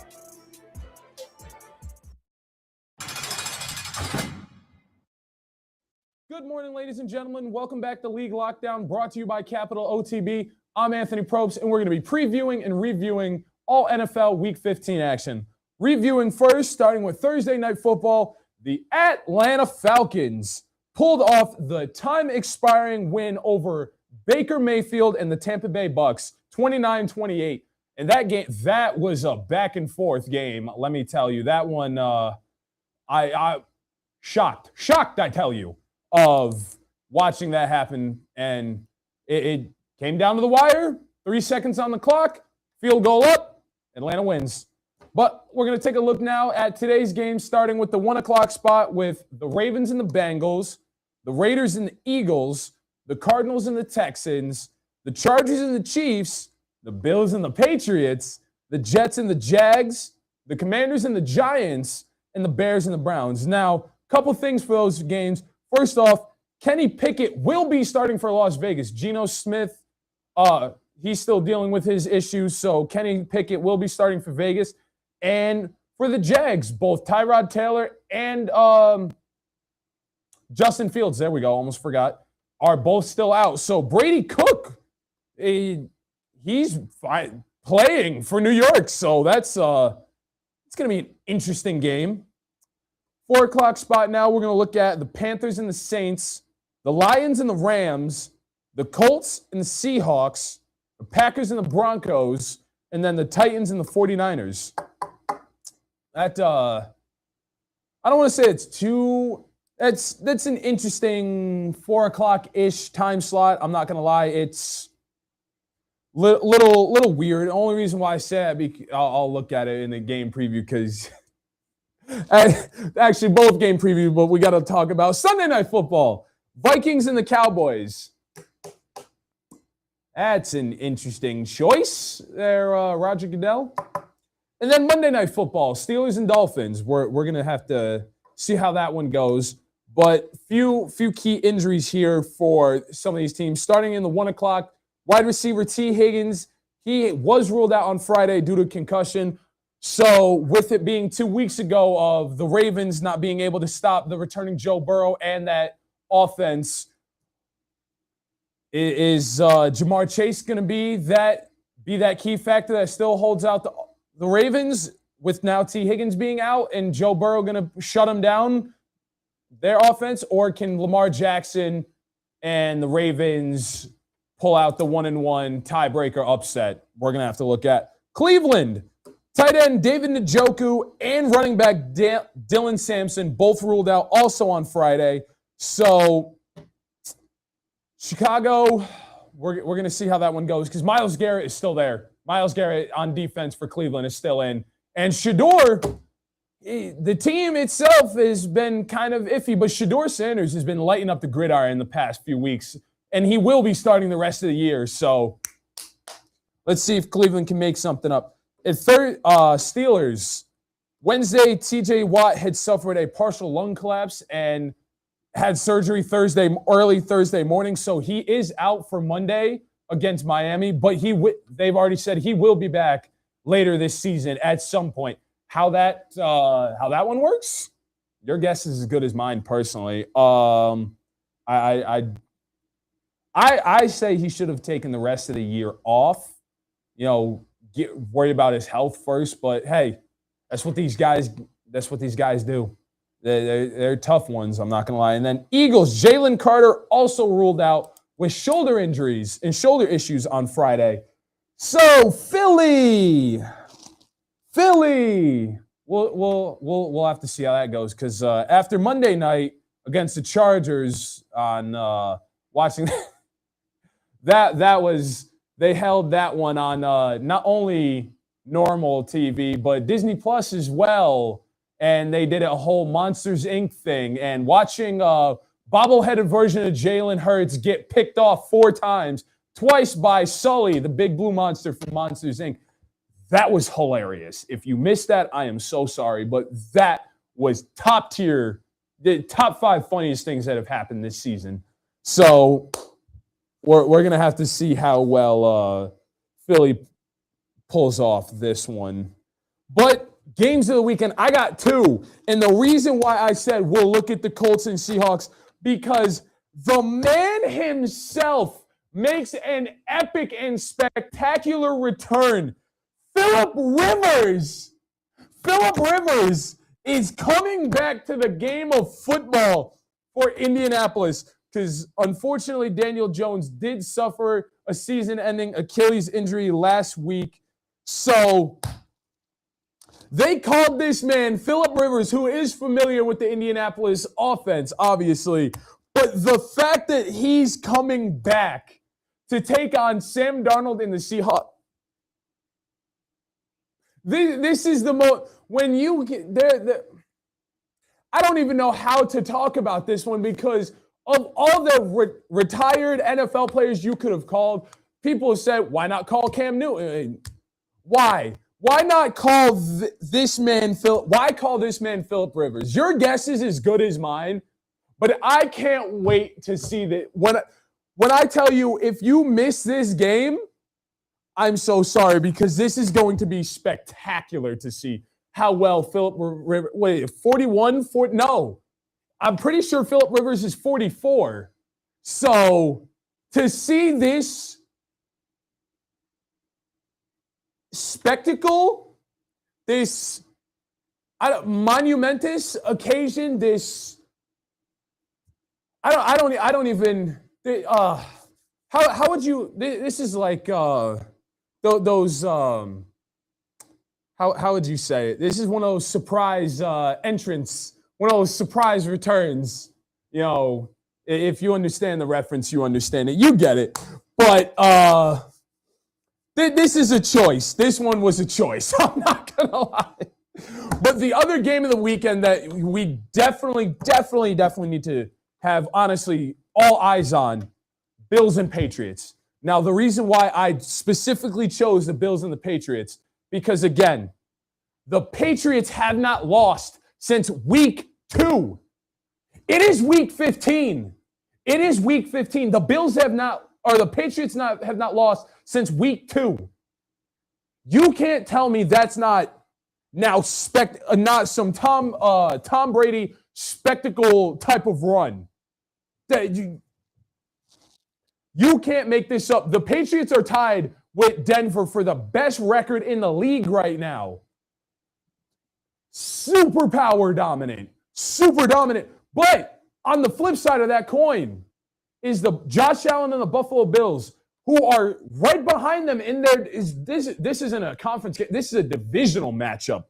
Good morning, ladies and gentlemen. Welcome back to League Lockdown, brought to you by Capital OTB. I'm Anthony Propst, and we're going to be previewing and reviewing all NFL Week 15 action. Reviewing first, starting with Thursday Night Football, the Atlanta Falcons pulled off the time-expiring win over Baker Mayfield and the Tampa Bay Bucks, 29-28. And that was a back-and-forth game, let me tell you. That one, I shocked, I tell you, of watching that happen, and it came down to the wire, 3 seconds on the clock, field goal up, Atlanta wins. But we're going to take a look now at today's game, starting with the 1 o'clock spot with the Ravens and the Bengals, the Raiders and the Eagles, the Cardinals and the Texans, the Chargers and the Chiefs, the Bills and the Patriots, the Jets and the Jags, the Commanders and the Giants, and the Bears and the Browns. Now, a couple things for those games. First off, Kenny Pickett will be starting for Las Vegas. Geno Smith, he's still dealing with his issues, so Kenny Pickett will be starting for Vegas. And for the Jags, both Tyrod Taylor and Justin Fields, there we go, almost forgot, are both still out. So Brady Cook, he's playing for New York, so it's going to be an interesting game. 4 o'clock spot now, we're going to look at the Panthers and the Saints, the Lions and the Rams, the Colts and the Seahawks, the Packers and the Broncos, and then the Titans and the 49ers. That, I don't want to say it's too That's an interesting 4 o'clock-ish time slot. I'm not going to lie. It's little weird. The only reason why I say that, I'll look at it in the game preview because actually both game preview, but we got to talk about Sunday Night Football. Vikings and the Cowboys. That's an interesting choice there, Roger Goodell. And then Monday Night Football, Steelers and Dolphins. We're going to have to see how that one goes. But few key injuries here for some of these teams. Starting in the 1 o'clock, wide receiver T. Higgins. He was ruled out on Friday due to concussion. So with it being 2 weeks ago of the Ravens not being able to stop the returning Joe Burrow and that offense, is Jamar Chase going to be that key factor that still holds out the Ravens with now T. Higgins being out and Joe Burrow going to shut them down, their offense? Or can Lamar Jackson and the Ravens pull out the 1-1 tiebreaker upset? We're going to have to look at Cleveland. Tight end David Njoku and running back Dylan Sampson both ruled out also on Friday. So Chicago, we're going to see how that one goes because Myles Garrett is still there. Myles Garrett on defense for Cleveland is still in. And Shedeur, the team itself has been kind of iffy, but Shedeur Sanders has been lighting up the gridiron in the past few weeks, and he will be starting the rest of the year. So let's see if Cleveland can make something up. At third, Steelers. Wednesday, T.J. Watt had suffered a partial lung collapse and had surgery early Thursday morning, so he is out for Monday against Miami, but they've already said he will be back later this season at some point. How that one works, your guess is as good as mine personally. I say he should have taken the rest of the year off. Worry about his health first, but hey, that's what these guys do. They're tough ones, I'm not going to lie. And then Eagles, Jalen Carter also ruled out with shoulder injuries and shoulder issues on Friday. So Philly, we'll have to see how that goes because after Monday night against the Chargers on watching they held that one on not only normal TV but Disney Plus as well. And they did a whole Monsters, Inc. thing. And watching a bobbleheaded version of Jalen Hurts get picked off 4 times, twice by Sully, the big blue monster from Monsters, Inc., that was hilarious. If you missed that, I am so sorry. But that was top tier, the top 5 funniest things that have happened this season. So we're going to have to see how well Philly pulls off this one. But games of the weekend, I got 2. And the reason why I said we'll look at the Colts and Seahawks, because the man himself makes an epic and spectacular return. Phillip Rivers is coming back to the game of football for Indianapolis because unfortunately Daniel Jones did suffer a season-ending Achilles injury last week. So they called this man, Phillip Rivers, who is familiar with the Indianapolis offense, obviously. But the fact that he's coming back to take on Sam Darnold in the Seahawks, this is the most, when you get there, I don't even know how to talk about this one because of all the retired NFL players you could have called, people have said, why not call Cam Newton? Why? Why not call this man Phillip Rivers? Your guess is as good as mine, but I can't wait to see that. When I tell you, if you miss this game, I'm so sorry because this is going to be spectacular to see how well Phillip Rivers, 41? No, I'm pretty sure Phillip Rivers is 44. So to see this spectacle, this monumentous occasion, this I don't even how would you, this is like those how would you say it? This is one of those surprise entrance one of those surprise returns. You know, if you understand the reference, you understand it. You get it. But this is a choice. This one was a choice. I'm not going to lie. But the other game of the weekend that we definitely need to have, honestly, all eyes on, Bills and Patriots. Now, the reason why I specifically chose the Bills and the Patriots, because, again, the Patriots have not lost since week 2. It is week 15. It is week 15. The Bills have not, or the Patriots have not lost since week 2. You can't tell me that's not now not some Tom Brady spectacle type of run. That you can't make this up. The Patriots are tied with Denver for the best record in the league right now. Super dominant. But on the flip side of that coin is the Josh Allen and the Buffalo Bills, who are right behind them in there. This isn't a conference game. This is a divisional matchup.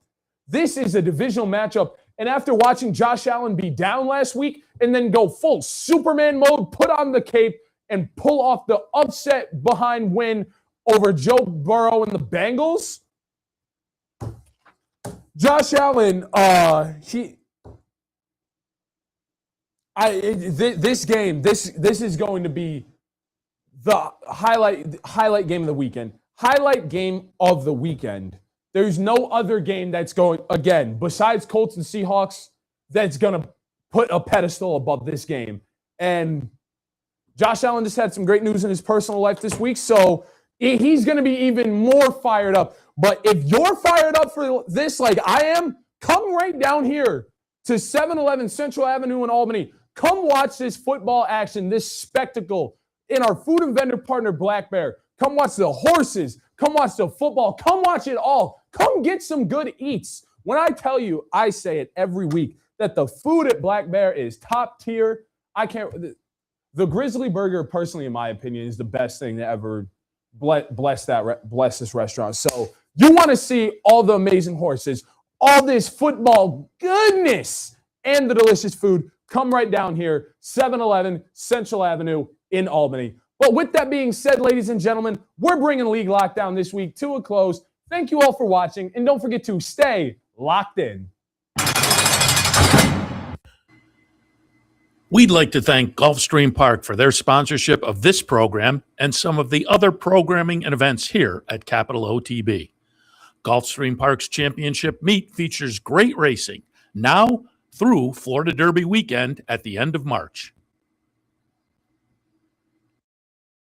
And after watching Josh Allen be down last week and then go full Superman mode, put on the cape, and pull off the upset behind win over Joe Burrow and the Bengals, Josh Allen, this is going to be the highlight game of the weekend. Highlight game of the weekend. There's no other game that's going, again, besides Colts and Seahawks, that's going to put a pedestal above this game. And Josh Allen just had some great news in his personal life this week, so he's going to be even more fired up. But if you're fired up for this like I am, come right down here to 7-Eleven Central Avenue in Albany. Come watch this football action, this spectacle in our food and vendor partner, Black Bear. Come watch the horses. Come watch the football. Come watch it all. Come get some good eats. When I tell you, I say it every week, that the food at Black Bear is top tier. The Grizzly Burger, personally, in my opinion, is the best thing to ever bless this restaurant. So you want to see all the amazing horses, all this football goodness, and the delicious food, come right down here, 7-Eleven Central Avenue in Albany. But with that being said, ladies and gentlemen, we're bringing League Lockdown this week to a close. Thank you all for watching, and don't forget to stay locked in. We'd like to thank Gulfstream Park for their sponsorship of this program and some of the other programming and events here at Capital OTB. Gulfstream Park's championship meet features great racing now through Florida Derby weekend at the end of March.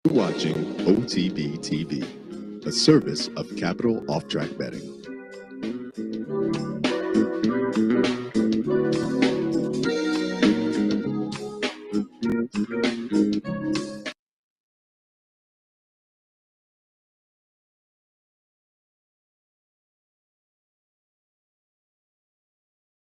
Watching OTB TV, a service of Capital Off-Track Betting.